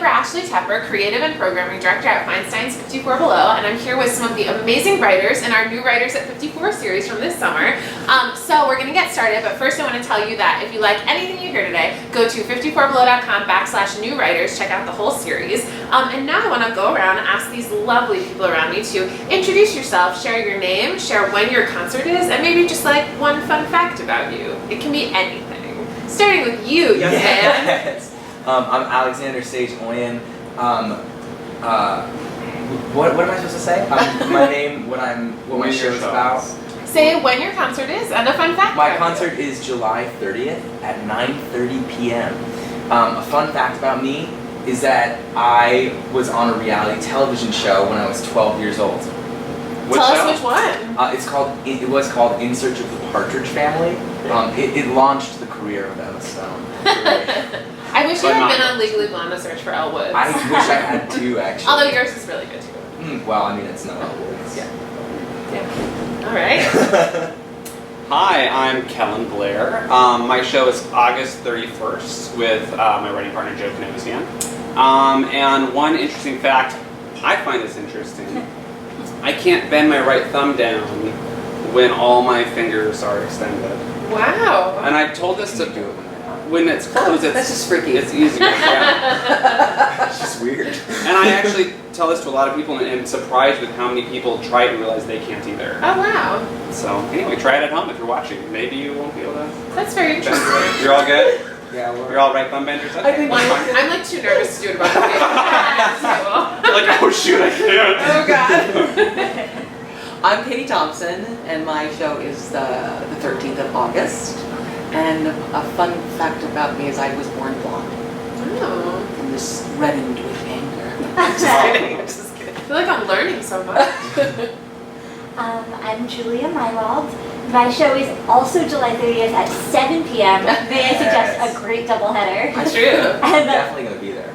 for Ashley Tepper, Creative and Programming Director at Feinstein's 54 Below, and I'm here with some of the amazing writers in our New Writers at 54 series from this summer. So we're going to get started, but first I want to tell you that if you like anything you hear today, go to 54below.com/new writers, check out the whole series. And now I want to go around and ask these lovely people around me to introduce yourself, share your name, share when your concert is, and maybe just like one fun fact about you. It can be anything. Starting with you, young man. I'm Alexander Sage Oyen. What am I supposed to say? My name, what my show is about. Say when your concert is and a fun fact. My concert is July 30th at 9:30 p.m. A fun fact about me is that I was on a reality television show when I was 12 years old. Tell us which one. It was called In Search of the Partridge Family. It launched the career of Emma Stone. I wish you had been on Legally Blonde to search for Elle Woods. I wish I had too, actually. Although yours is really good too. Well, I mean, it's not Elle Woods. Yeah. All right. Hi, I'm Kellen Blair. My show is August 31st with my writing partner Joe Canosian. And one interesting fact, I find this interesting. I can't bend my right thumb down when all my fingers are extended. Wow. And I've told this to do when it's closed. That's just freaky. It's easy. Yeah. It's just weird. And I actually tell this to a lot of people, and I'm surprised with how many people try it and realize they can't either. Oh wow. So anyway, try it at home if you're watching. Maybe you won't be able to. That's very interesting. You're all good? Yeah, You're all right thumb benders? Okay. I think I'm like too nervous to do it about the like, oh shoot, I can't. Oh god. I'm Katie Thompson, and my show is the 13th of August. And a fun fact about me is I was born blonde. Oh. And this reddened with anger. Just kidding. I feel like I'm learning so much. I'm Julia Meinwald. My show is also July 30th at 7 p.m. May I suggest a great doubleheader? That's true. I'm definitely going to be there.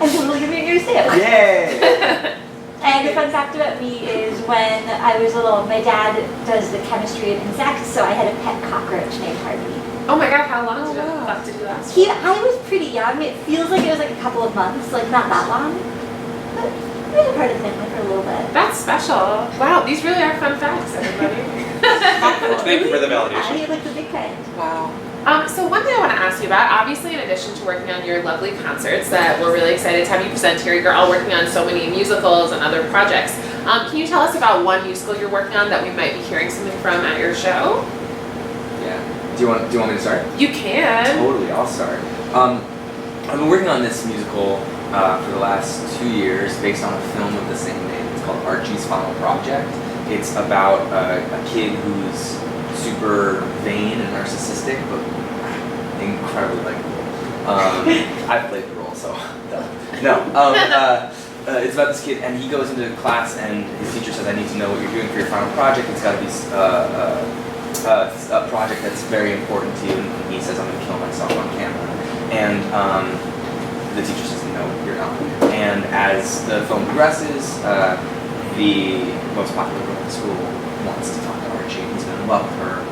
And totally gonna be at yours too. Yay! And a fun fact about me is when I was little, my dad does the chemistry of insects, so I had a pet cockroach named Harvey. Oh my god, how long did you last? I was pretty young. It feels like it was like a couple of months, like not that long. But I was a part of the family for a little bit. That's special. Wow, these really are fun facts, everybody. Thank you for the validation. I like the big kind. Wow. So one thing I want to ask you about, obviously in addition to working on your lovely concerts that we're really excited to have you present here, you're all working on so many musicals and other projects. Can you tell us about one musical you're working on that we might be hearing something from at your show? Yeah. Do you want me to start? You can. Totally, I'll start. I've been working on this musical for the last 2 years based on a film of the same name. It's called Archie's Final Project. It's about a kid who's super vain and narcissistic, but incredibly likable. I played the role, so no. It's about this kid, and he goes into class, and his teacher says, "I need to know what you're doing for your final project. It's got to be a project that's very important to you." And he says, "I'm going to kill myself on camera." And the teacher says, "No, you're not." And as the film progresses, the most popular girl in school wants to talk to Archie. He's going to love her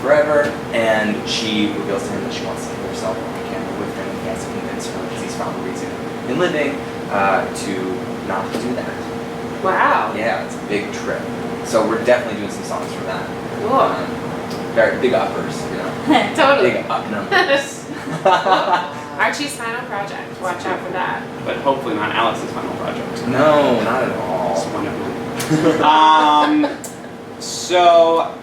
forever, and she reveals to him that she wants to kill herself on camera with him, and he has to convince her, because he's found a reason in living, to not do that. Wow. Yeah, it's a big trip. So we're definitely doing some songs for that. Cool. Very big uppers, you know. Totally. Big up numbers. Archie's Final Project. Watch out for that. But hopefully not Alex's final project. No, not at all. Just one of them. So,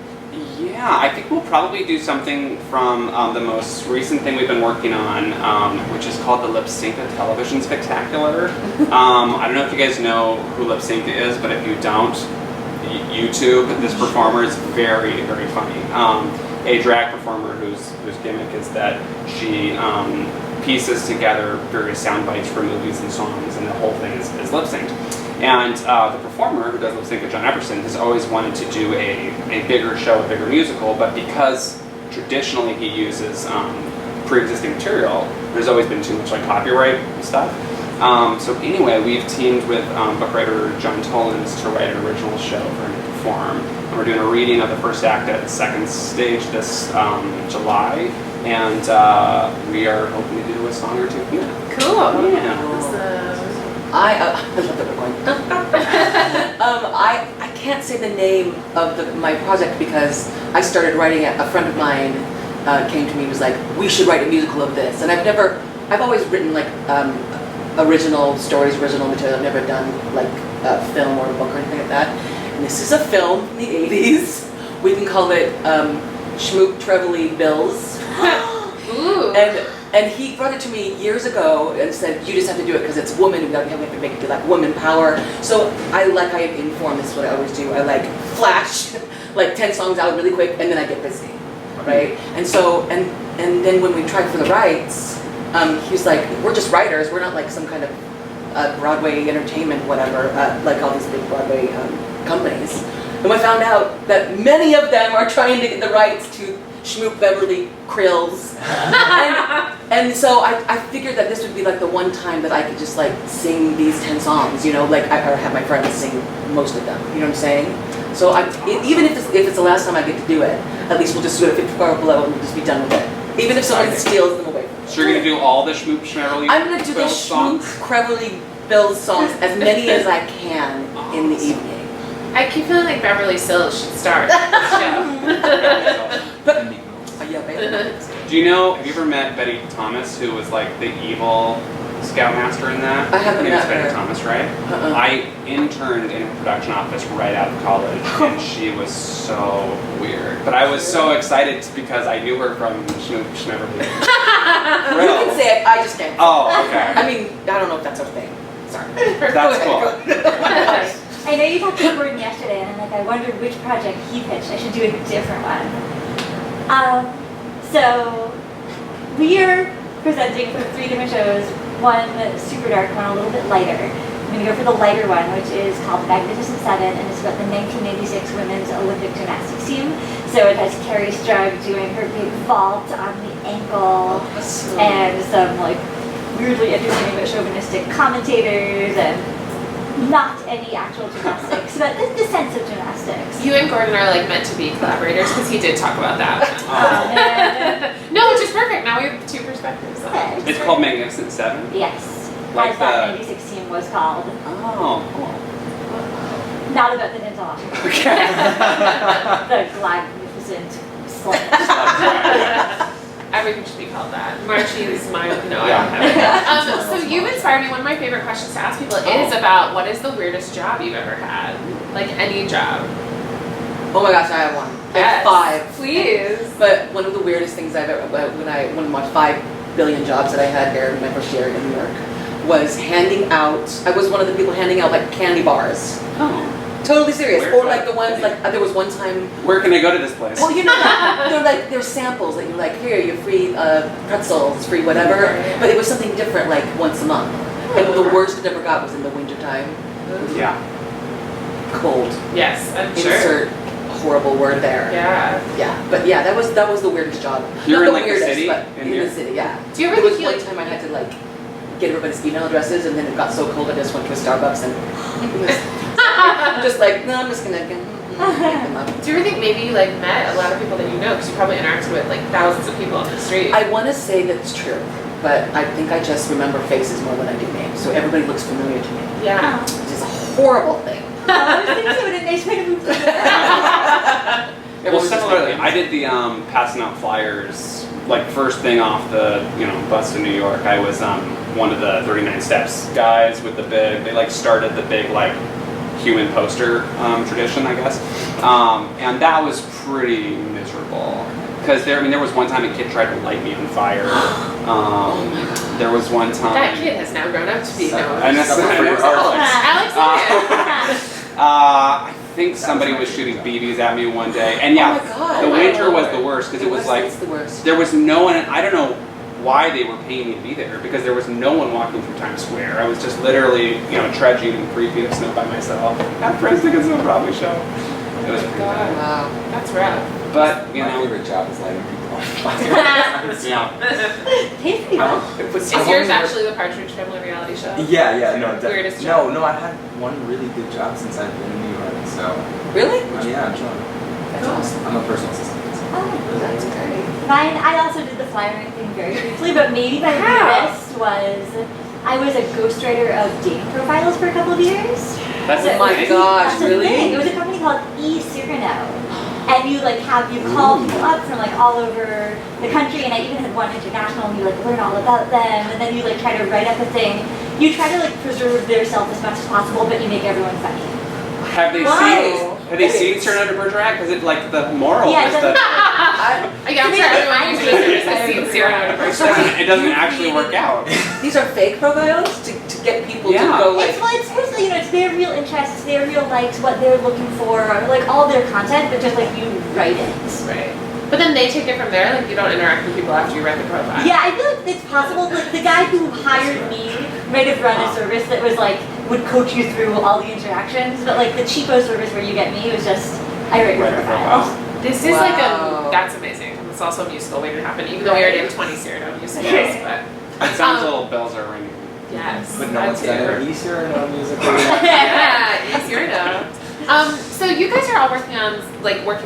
yeah, I think we'll probably do something from the most recent thing we've been working on, which is called the Lip Sync Television Spectacular. I don't know if you guys know who Lip Sync is, but if you don't, YouTube, this performer is very, very funny. A drag performer whose gimmick is that she pieces together various sound bites for movies and songs, and the whole thing is lip synced. And the performer who does lip sync with John Epperson has always wanted to do a bigger show, a bigger musical, but because traditionally he uses pre-existing material, there's always been too much like copyright stuff. So anyway, we've teamed with book writer John Tollins to write an original show for him to perform. We're doing a reading of the first act at second stage this July, and we are hoping to do a song or two. Yeah. Cool. Yeah. Awesome. I love that we're going. I can't say the name of my project because I started writing it. A friend of mine came to me and was like, we should write a musical of this. And I've always written like original stories, original material. I've never done like a film or a book or anything like that. And this is a film from the 80s. We can call it Schmoop Trevelly Bills. Ooh. And he brought it to me years ago and said, you just have to do it because it's woman, we have to make it be like woman power. So I inform, this is what I always do. I like flash like 10 songs out really quick and then I get busy, right? And so, and then when we tried for the rights, he was like, we're just writers, we're not like some kind of Broadway entertainment, whatever, like all these big Broadway companies. And I found out that many of them are trying to get the rights to Schmoop Beverly Krills. and so I figured that this would be like the one time that I could just like sing these 10 songs, you know, like or have my friends sing most of them, you know what I'm saying? So even if it's the last time I get to do it, at least we'll just do it at 54 below and we'll just be done with it. Even if someone steals them away from me. So you're gonna do all the Schmoop Schmeverly I'm gonna do the Bills Schmoop songs? Beverly Bills songs, as many as I can in the evening. I keep feeling like Beverly Sills should start the show. But yeah, baby. Do you know, have you ever met Betty Thomas, who was like the evil scoutmaster in that? I haven't Her name was met Betty her. Thomas, right? Uh-uh. I interned in a production office right out of college, and she was so weird. But I was so excited because I knew her from Schmoop Schmeverly. You can say it, I just can't. Oh, okay. I mean, I don't know if that's a thing. Sorry. That's Go cool. ahead. I know you talked to Gordon yesterday, and I'm like, I wondered which project he pitched. I should do a different one. So we are presenting for 3 different shows. One super dark, one a little bit lighter. I'm going to go for the lighter one, which is called Magnificent Seven, and it's about the 1986 Women's Olympic Gymnastics team. So it has Carrie Strug doing her big vault on the ankle, and some like weirdly entertaining but chauvinistic commentators, and not any actual gymnastics, but the sense of gymnastics. You and Gordon are like meant to be collaborators because he did talk about that. No, which is perfect. Now we have 2 perspectives. Okay. It's called Magnificent Seven? Yes. Like as that the- 96 team was called. Oh, cool. Not about the dental Okay. the magnificent slut. Everything should be called that. Marchie's mine. No, Yeah. I don't have it. So you've inspired me. One of my favorite questions to ask people is about what is the weirdest job you've ever had? Like any job. Oh my gosh, I have one. I Yes. have 5. Please. But one of the weirdest things I've ever, one of my 5 billion jobs that I had here in my first year in New York, was handing out, I was one of the people handing out like candy bars. Oh. Totally serious. Where's Or like that? the ones, like there was one time, Where can I go to this place? well, you know, they're samples that you're like, here, you're free pretzels, free whatever. But it was something different like once a month. And the worst it ever got was in the wintertime. Yeah. Cold. Yes, I'm sure. Insert a horrible word there. Yeah. Yeah, but yeah, that was the weirdest job. You're Not in, like, the weirdest, city? but In in here? the city, yeah. Do you ever There was think you one like? time I had to like get everybody's email addresses, and then it got so cold I just went to a Starbucks and I'm just like, no, I'm just gonna get them up. Do you ever think maybe you like met a lot of people that you know because you probably interacted with like thousands of people on the street? I want to say that's true, but I think I just remember faces more than I do names, so everybody looks familiar to me, Yeah. which is a horrible thing. I was thinking what a nice way to move to Well, Everyone's just similarly, like, I did the passing out flyers, like first thing off the bus to New York. I was one of the 39 Steps guys with the big. They like started the big like human poster tradition, I guess, and that was pretty miserable. Because there was one time a kid tried to light me on fire. There was one time. That kid has now grown up to be known. I know. Alex. I think somebody was shooting BBs at me one day, and yeah, Oh my God. the Oh my winter was Lord. the worst because it was like it's the worst. there was no one. I don't know why they were paying me to be there because there was no one walking through Times Square. I was just literally, trudging in 3 feet of snow by myself at friends tickets to a Broadway show. It was pretty bad. Wow. That's rough. But My favorite job is lighting people on fire. yeah. Tastes pretty well. It was Is so yours weird. actually the Partridge Family reality show? Yeah, no, Weirdest no, I had one really good job since I've been in New York. So Really? yeah, I'm chilling. That's awesome. I'm a personal assistant. Oh, That's great. mine, I also did the flyering thing very briefly, but maybe my How? weirdest was I was a ghostwriter of dating profiles for a couple of years. That's So- Oh my gosh, That's the really? thing. It was a company called Cyrano. And you call people up from like all over the country, and I even had one international, and you like learn all about them, and then you like try to write up a thing. You try to like preserve their self as much as possible, but you make everyone funny. Have they seen Cyrano de Bergerac? Because it like the moral Yeah, is it that I'm sure everyone who's listening has seen Cyrano de Bergerac. it doesn't actually work out. These are fake profiles to get people Yeah. to go like. It's supposed to, it's their real interests, their real likes, what they're looking for, like all their content, but just like you write it. Right. But then they take it from there, like you don't interact with people after you write the profile. Yeah, I feel like it's possible. Like the guy who hired me might have run a service that was like would coach you through all the interactions, but like the cheapo service where you get me was just I write your Write the profile. This is like Wow. that's amazing. It's also a musical waiting to happen, even though we already have 20 Cyrano musicals, Yeah. but It sounds little bells are ringing. yes. But no that one's too. done an Easter or no musical. Yeah, Cyrano. So you guys are all working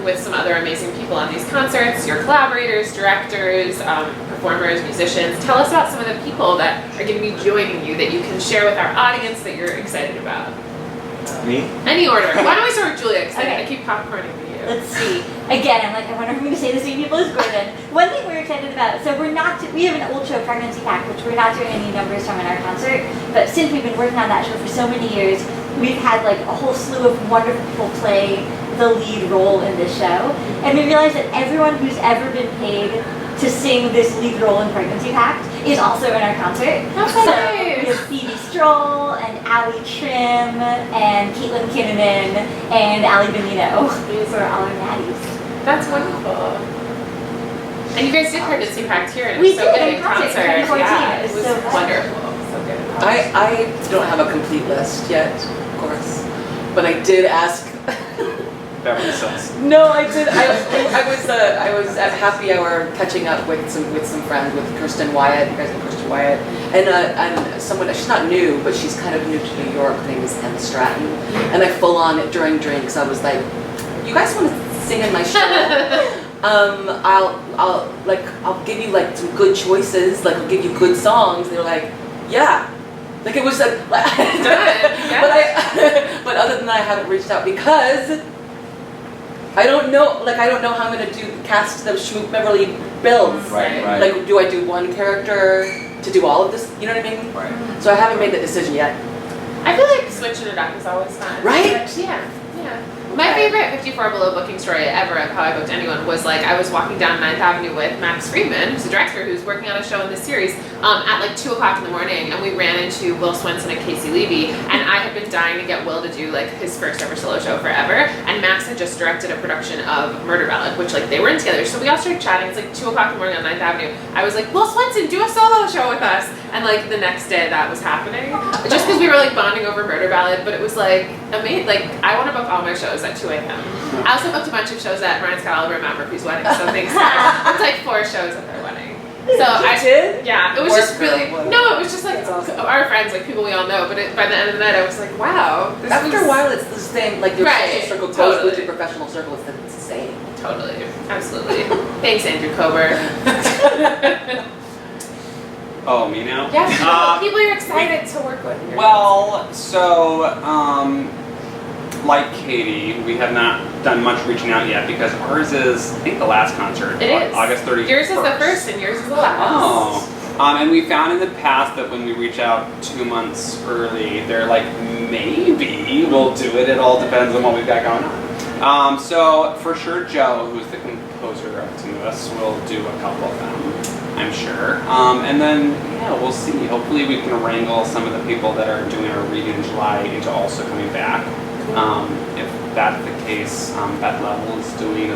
with some other amazing people on these concerts. You're collaborators, directors, performers, musicians. Tell us about some of the people that are going to be joining you that you can share with our audience that you're excited about. Me? Any order. Why don't we start with Julia? Because Okay. I keep popcorning to you. Let's see. Again, I'm like, I wonder if I'm going to say the same people as Gordon. One thing we're excited about, so we have an old show, Pregnancy Pack, which we're not doing any numbers from in our concert, but since we've been working on that show for so many years, we've had like a whole slew of wonderful people play the lead role in this show. And we realized that everyone who's ever been paid to sing this lead role in Pregnancy Pact is also in our concert. That's So nice. we have Phoebe Stroll and Allie Trim and Caitlin Kinnanen and Allie Benito. These are all our natties. That's wonderful. And you guys did Pregnancy Pact here, and it We was so did, good in in concert concert. in 2014. Yeah, It it was was so fun. wonderful. So good. I don't have a complete list yet, of course, but I did ask. Beverly Hills. No, I did. I was at happy hour catching up with some friends with Kirsten Wyatt. You guys know Kirsten Wyatt, and someone. She's not new, but she's kind of new to New York. Her name is Emma Stratton, and I full on during drinks. I was like, "You guys want to sing in my show? I'll give you like some good choices. Like I'll give you good songs." They're like, "Yeah." Like it was like, but but other than that, I haven't reached out because I don't know. Like I don't know how I'm gonna cast the Schmoop Beverly Bills. Right, right. Like, do I do one character to do all of this? You know what I mean? Right. So I haven't made that decision yet. I feel like switching it up is always fun. Right? Yeah, yeah. My favorite 54 Below booking story ever of how I booked anyone was like I was walking down 9th Avenue with Max Friedman, who's a director who's working on a show in this series, at like 2 o'clock in the morning, and we ran into Will Swenson and Casey Levy, and I had been dying to get Will to do like his first ever solo show forever, and Max had just directed a production of Murder Ballad, which like they were in together, so we all started chatting. It's like 2 o'clock in the morning on 9th Avenue. I was like, Will Swenson, do a solo show with us, and like the next day that was happening, just because we were like bonding over Murder Ballad, but it was like amazing. Like I want to book all my shows at 2 a.m. I also booked a bunch of shows at Ryan Scott Oliver and Matt Murphy's wedding, so thanks guys. It's like 4 shows at their wedding. So I did? Yeah, it was Work just really or what? no, it was just like That's awesome. our friends, like people we all know. But by the end of the night, I was like, wow. This After was, a while, it's the same. Like your Right, social circle goes totally. with your professional circle. It's the same. Totally, absolutely. Thanks, Andrew Kober. Oh, me now? Yeah, people you're excited to work with. Here. Well, so, like Katie, we have not done much reaching out yet because ours is, I think, the last concert. It is. August 31st. Yours is the first and yours is the last. Oh. And we found in the past that when we reach out 2 months early, they're like, maybe we'll do it. It all depends on what we've got going on. So for sure, Joe, who's the composer of Tenuous, will do a couple of them, I'm sure. And then, yeah, we'll see. Hopefully we can wrangle some of the people that are doing our read in July into also coming back. If that's the case, Beth Level is doing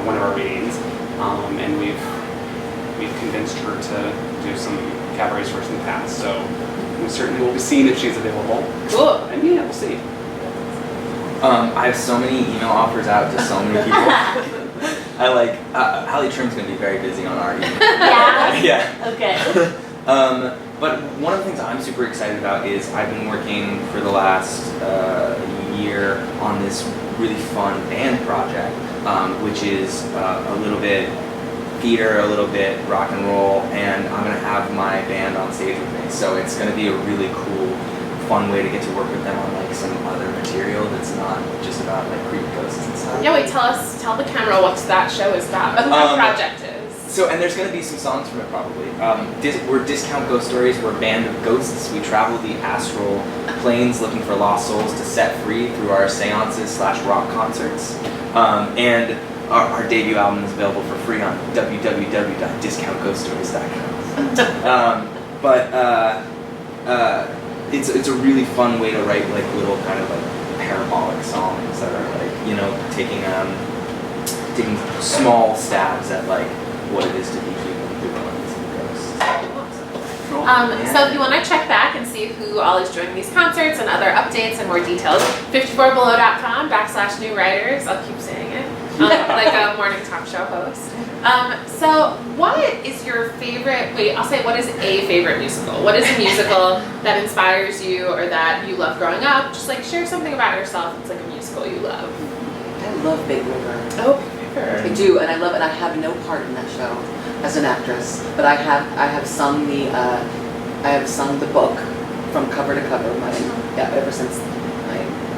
one of our readings, and we've convinced her to do some cabarets for us in the past. So we certainly will be seeing if she's available. Cool. And yeah, we'll see. I have so many email offers out to so many people. I Hallie Trim's gonna be very busy on our email. Yeah? Yeah. Okay. But one of the things I'm super excited about is I've been working for the last year on this really fun band project, which is a little bit theater, a little bit rock and roll, and I'm gonna have my band on stage with me. So it's gonna be a really cool, fun way to get to work with them on like some other material that's not just about like creepy ghosts and stuff. Yeah, wait, tell the camera what that show is about, who that project is. So, and there's going to be some songs from it probably. We're Discount Ghost Stories. We're a band of ghosts. We travel the astral planes looking for lost souls to set free through our seances / rock concerts. And our debut album is available for free on www.discountghoststories.com. It's a really fun way to write like little kind of like parabolic songs that are like, you know, taking small stabs at like what it is to be human through the lens of ghosts. So if you want to check back and see who all is joining these concerts and other updates and more details, 54below.com/new writers. I'll keep saying it, like a morning talk show host. So what is your favorite, what is a favorite musical? What is a musical that inspires you or that you love growing up? Just like share something about yourself. It's like a musical you love. I love Big River. Oh, Big River. I do, and I love it. I have no part in that show as an actress, but I have sung the book from cover to cover. Ever since I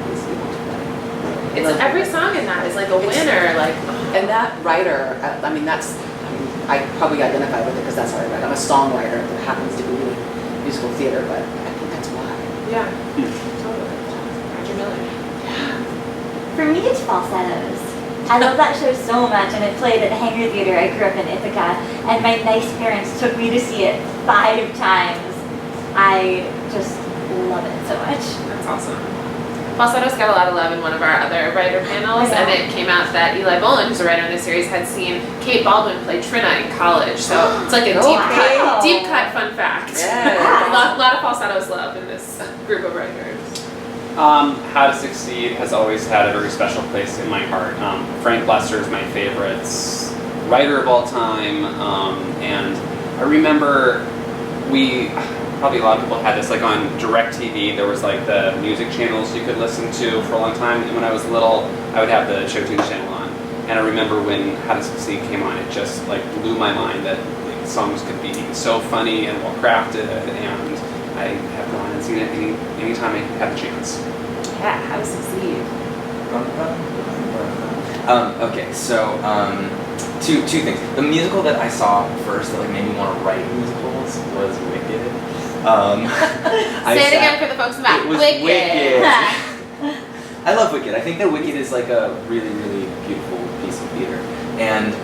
was able to play. It's every song in that is like a winner, like. And that writer, I probably identify with it because that's how I write. I'm a songwriter that happens to be doing musical theater, but I think that's why. Yeah, totally. Roger Miller. For me, it's falsettos. I love that show so much, and it played at the Hangar Theater. I grew up in Ithaca, and my nice parents took me to see it 5 times. I just love it so much. That's awesome. Falsettos got a lot of love in one of our other writer panels, and it came out that Eli Boland, who's a writer in this series, had seen Kate Baldwin play Trina in college. So it's like a deep cut fun fact. Yeah. A lot of falsettos love in this group of writers. How to Succeed has always had a very special place in my heart. Frank Lester is my favorite writer of all time, and I remember probably a lot of people had this, like on DirecTV, there was like the music channels you could listen to for a long time, and when I was little, I would have the Show Tunes channel on, and I remember when How to Succeed came on, it just like blew my mind that like, songs could be so funny and well crafted, and I have gone and seen it anytime I have the chance. Yeah, How to Succeed. Okay, so two things. The musical that I saw first that like made me want to write musicals was Wicked. Say it again for the folks in the back. It was Wicked. I love Wicked. I think that Wicked is like a really, really beautiful piece of theater. And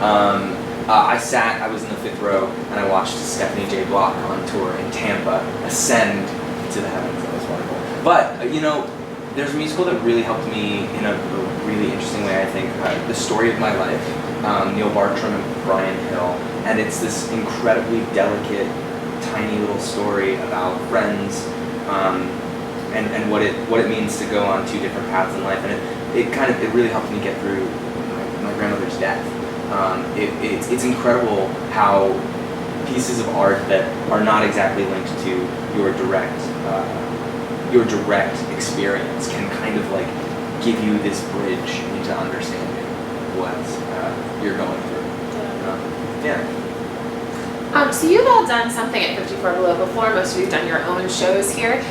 I was in the 5th row and I watched Stephanie J. Block on tour in Tampa ascend to the heavens. That was wonderful. But, you know, there's a musical that really helped me in a really interesting way, I think. The Story of My Life, Neil Bartram and Brian Hill. And it's this incredibly delicate, tiny little story about friends and what it means to go on 2 different paths in life. And it really helped me get through my grandmother's death. It's incredible how pieces of art that are not exactly linked to your direct experience can kind of like give you this bridge into understanding what you're going through. So you've all done something at 54 Below before. Most of you have done your own shows here.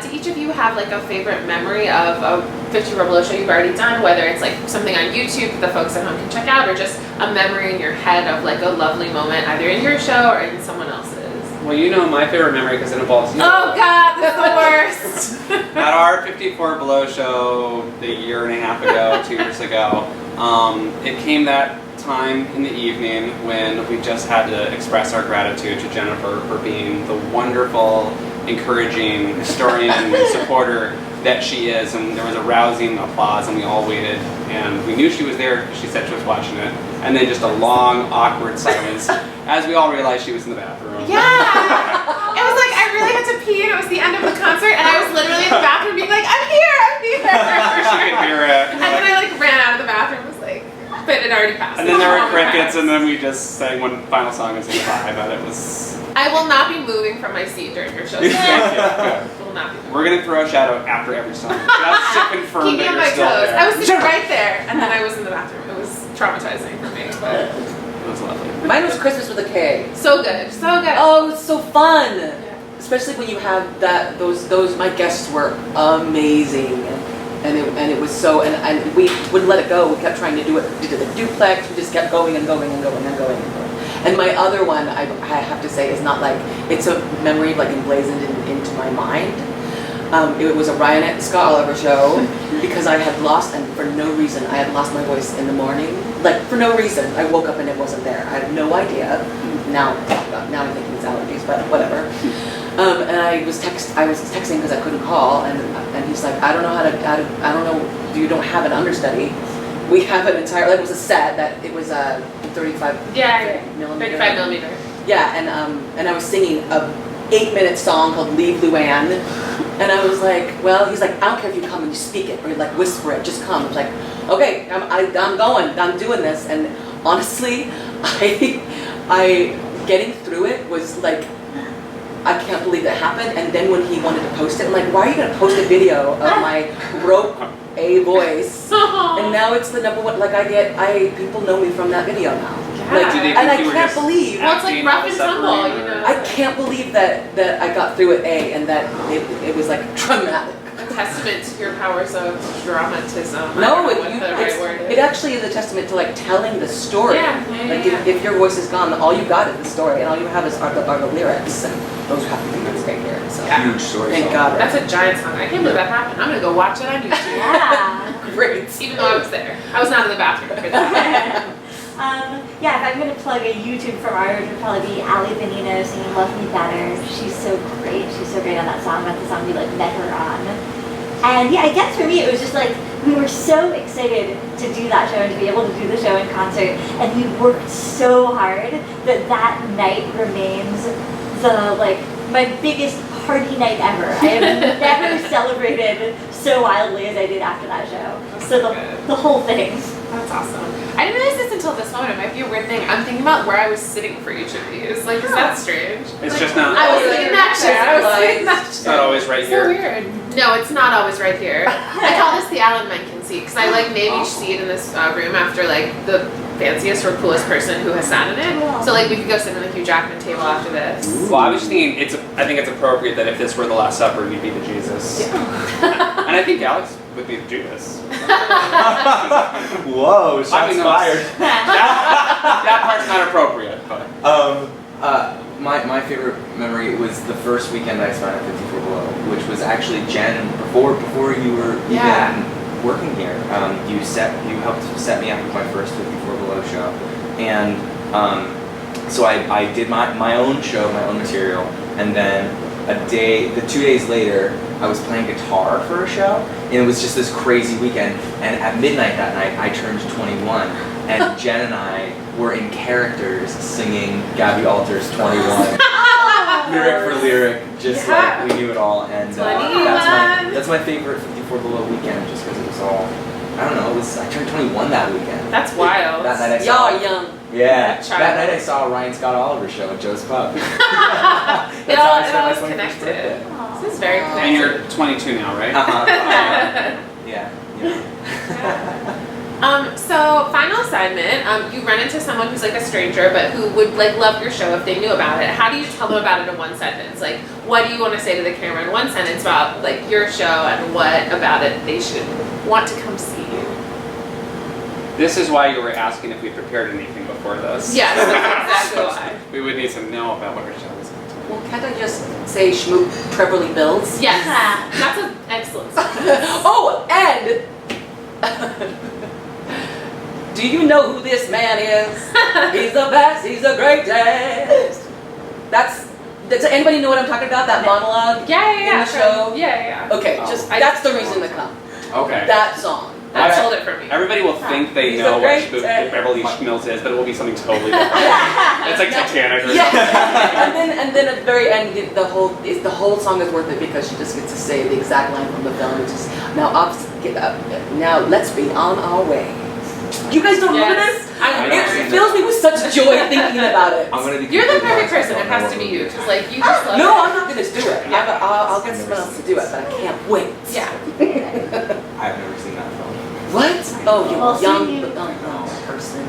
Do each of you have like a favorite memory of a 54 Below show you've already done, whether it's like something on YouTube that the folks at home can check out, or just a memory in your head of like a lovely moment either in your show or in someone else's? Well, you know my favorite memory because it involves you. Oh God, this is the worst. At our 54 Below show a year and a half ago, 2 years ago, it came that time in the evening when we just had to express our gratitude to Jennifer for being the wonderful, encouraging historian and supporter that she is, and there was a rousing applause and we all waited and we knew she was there because she said she was watching it, and then just a long awkward silence as we all realized she was in the bathroom. Yeah! It was like I really had to pee and it was the end of the concert and I was literally in the bathroom being like, I'm here! She could hear it. And then I like ran out of the bathroom and was like, but it already passed. And then there were crickets, and then we just sang one final song and sang bye, but it was... I will not be moving from my seat during your show. Thank you. Good. Will not be moving. We're gonna throw a shadow after every song. That's to confirm Keep me that on you're my still toes. there. I was sitting right there, and then I was in the bathroom. It was traumatizing for me, but It was lovely. Mine was Christmas with a K. so good, so good. Oh, it's so fun. Especially when you have that, those, my guests were amazing. And it was so, and we wouldn't let it go. We kept trying to do it. We did the duplex. We just kept going and going and going and going and going. And my other one, I have to say, is not like, it's a memory like emblazoned into my mind. It was a Ryan Scott Oliver show because I had lost, and for no reason, I had lost my voice in the morning. Like, for no reason. I woke up and it wasn't there. I had no idea. Now I'm thinking it's allergies, but whatever. And I was texting because I couldn't call, and he's like, I don't know I don't know, you don't have an understudy. We have an entire, like, it was a set that it was a 35 millimeter. 35 millimeter. Yeah, and I was singing a 8-minute song called Leave Luann, and I was like, well, he's like, I don't care if you come and you speak it or you like whisper it, just come. I was like, okay, I'm going, I'm doing this, and honestly, I getting through it was like, I can't believe that happened. And then when he wanted to post it, I'm like, why are you gonna post a video of my broke A voice? And now it's the number one, like people know me from that video now. Yeah. Like, Do they and I think you were can't just believe, Well, it's like acting rough all and of a sudden, tumble, or- you know. I can't believe that I got through it, and that it was like traumatic. A testament to your powers of dramatism. I No, don't know what the right word it is. actually is a testament to like telling the story. Yeah, Like yeah. if your voice is gone, all you got is the story, and all you have are the lyrics, and those have to be what's right here. So Yeah. Huge story. thank song. God. That's a giant song. I can't believe that happened. I'm gonna go watch it on YouTube. Yeah. Great. Even though I was there. I was not in the bathroom for that. Yeah, if I'm going to plug a YouTube from ours, it would probably be Ali Benino singing Love Me Better. She's so great. She's so great on that song. That's the song we like met her on. And yeah, I guess for me it was just like, we were so excited to do that show and to be able to do the show in concert. And we worked so hard that night remains my biggest party night ever. I have never celebrated so wildly as I did after that show. So the whole thing. That's awesome. I didn't realize this until this moment. It might be a weird thing. I'm thinking about where I was sitting for each of these. Like, is that strange? It's just not. I was sitting in that chair. I was sitting in that It's chair. not always right So here. weird. No, it's not always right here. I call this the Alan Menken seat because I like name each seat in this room after like the fanciest or coolest person who has sat in it. So like we could go sit in the Hugh Jackman table after this. Well, I was just thinking, I think it's appropriate that if this were the Last Supper, you'd be the Jesus. And I think Alex would be the Judas. Whoa, shots I mean, no, fired. that part's not appropriate, but. My favorite memory was the first weekend I spent at 54 Below, which was actually Jen, before you were Yeah. even working here. You helped set me up with my first 54 Below show. And so I did my own show, my own material, and then 2 days later, I was playing guitar for a show, and it was just this crazy weekend. And at midnight that night, I turned 21, and Jen and I were in characters singing Gabby Alter's 21, lyric for lyric, just Yeah. like we knew it all. And 21. that's my favorite 54 Below weekend, just because it was all, I don't know, I turned 21 that weekend. That's wild. That night I Y'all saw, are young. yeah, Child. that night I saw a Ryan Scott Oliver show at Joe's Pub. It That's all how I spent my is 21st connected. birthday. This is very And connected. you're 22 now, right? Yeah. So final assignment, you run into someone who's like a stranger but who would like love your show if they knew about it. How do you tell them about it in one sentence? Like, what do you want to say to the camera in one sentence about like your show and what about it they should want to come see? This is why you were asking if we prepared anything before this. Yes, that's exactly why. We would need to know about what our show is going to be. Well, can't I just say Schmoop Trevorly Bills? Yes, that's an excellent sentence. Oh, and do you know who this man is? He's the best. He's the greatest. Does anybody know what I'm talking about? That monologue Yeah. in the show. Yeah. Okay, Oh. that's the reason to come. Okay. That song. That Okay. sold it for me. Everybody will think they He's know a what great Beverly Schmills is, but it will be something totally different. It's like Titanic or something. Yeah, and then at the very end, the whole song is worth it because she just gets to say the exact line from the film, which is now let's be on our way. You guys don't remember Yes. this? I It fills me with such joy thinking about it. I'm gonna be. You're the completely perfect honest, person. I It don't has to know be what you, movie because like you just love No, it. I'm not gonna do it. I'll get someone else to do it, but I can't wait. Yeah. I've never seen that film. What? Oh, you Well, young see you- person.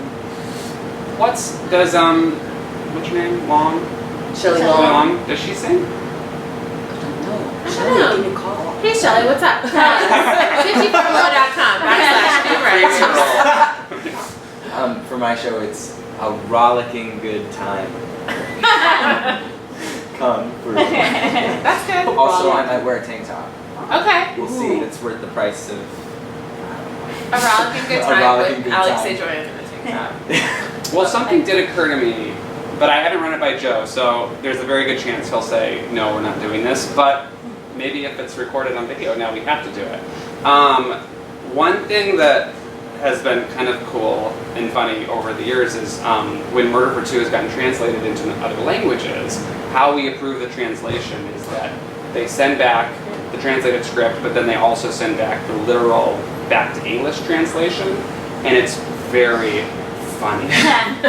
What's your name? Long? Shelley Shelley Long. Long? Does she sing? No. I Shelley, don't know. give me a call. Hey Shelly, what's up? 54below.com/new For my show, it's a rollicking good time. Come through. That's good. Also, I might wear a tank top. Okay. We'll see. It's worth the price of. A rollicking good A time rollicking with good Alex time. Joyen in the tank top. Well, something did occur to me, but I haven't run it by Joe, so there's a very good chance he'll say, no, we're not doing this. But maybe if it's recorded on video, now we have to do it. One thing that has been kind of cool and funny over the years is when Murder for Two has gotten translated into other languages, how we approve the translation is that they send back the translated script, but then they also send back the literal back to English translation, and it's very funny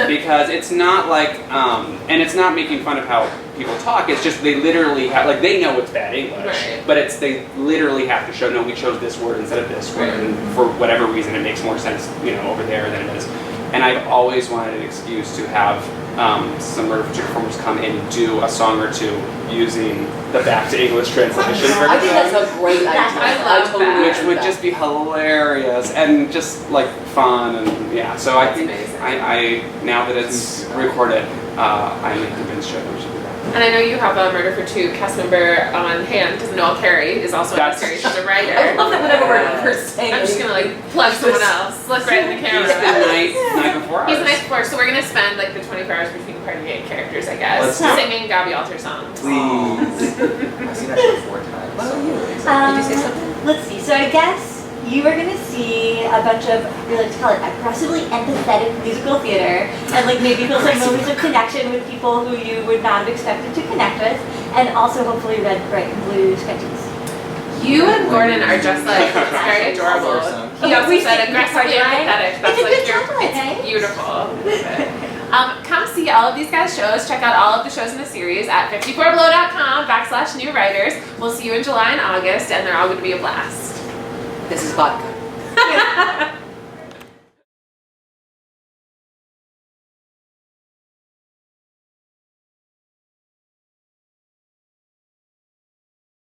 because it's not like, and it's not making fun of how people talk. It's just they literally have, like, they know it's bad English, Right. but it's they literally have to show, no, we chose this word instead of this word, and for whatever reason it makes more sense, over there than it is. And I've always wanted an excuse to have some Murder for Two performers come in and do a song or two using the back to English translation. I think that's a great idea. I love that. Which would just be hilarious and just like fun and yeah. So I That's think amazing. I now that it's recorded, I'm convinced Joe should do that. And I know you have a Murder for Two cast member on hand because Noel Carey is also in the That's- series. She's a writer. I love that whenever we're saying I'm just gonna like plug someone else. Look right in the He's camera. the night before He's ours. the night before, so we're gonna spend like the 24 hours between party and characters, I guess, Let's do it. singing Gabby Alter songs. Please. I've seen that show 4 times. What so about you? I'm really excited. Did you say something? Let's see. So I guess you are going to see a bunch of, we like to call it aggressively empathetic musical theater, and like maybe feel some moments of connection with people who you would not have expected to connect with, and also hopefully red, white, and blue sketches. You and Gordon are just like, it's very adorable. He also said aggressively empathetic. That's It's a like good compliment, eh? it's beautiful. Come see all of these guys' shows. Check out all of the shows in the series at 54below.com/new writers. We'll see you in July and August, and they're all going to be a blast. This is vodka.